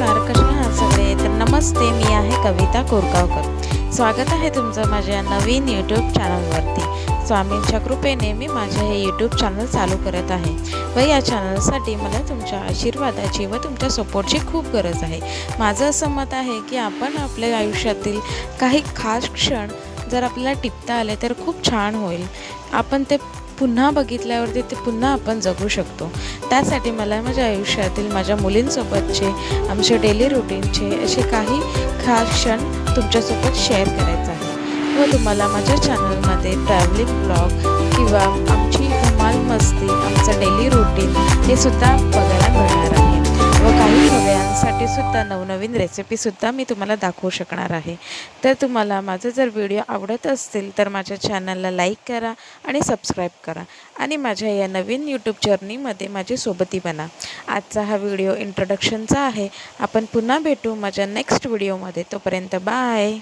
नमस्कार, कसे आहात सगळे? तर नमस्ते, मी आहे कविता कोरगावकर। स्वागत आहे तुमचं माझ्या नवीन यूट्यूब चॅनलवरती। स्वामींच्या कृपेने मी माझे हे यूट्यूब चॅनल चालू करत आहे व या चॅनलसाठी मला तुमच्या आशीर्वादाची व तुमच्या सपोर्टची खूप गरज आहे। माझं असं मत आहे की आपण आपल्या आयुष्यातील काही खास क्षण जर आपल्याला टिपता आले तर खूप छान होईल। आपण ते पुन्हा बघितल्यावरती ते पुन्हा आपण जगू शकतो। त्यासाठी मला माझ्या आयुष्यातील माझ्या मुलींसोबतचे आमचे डेली रुटीनचे असे काही खास क्षण तुमच्यासोबत शेअर करायचे आहे व तुम्हाला माझ्या चॅनलमध्ये ट्रॅव्हलिंग ब्लॉग किंवा आमची धमाल मस्ती आमचं डेली रुटीन हे सुद्धा बघायला मिळणार आहे व काही नव्यांसाठी सुद्धा नवनवीन रेसिपीसुद्धा मी तुम्हाला दाखवू शकणार आहे। तर तुम्हाला माझं जर व्हिडिओ आवडत असतील तर माझ्या चॅनलला लाईक करा आणि सबस्क्राईब करा आणि माझ्या या नवीन यूट्यूब जर्नीमध्ये माझी सोबती बना। आजचा हा व्हिडिओ इंट्रोडक्शनचा आहे। आपण पुन्हा भेटू माझ्या नेक्स्ट व्हिडिओमध्ये। तोपर्यंत बाय।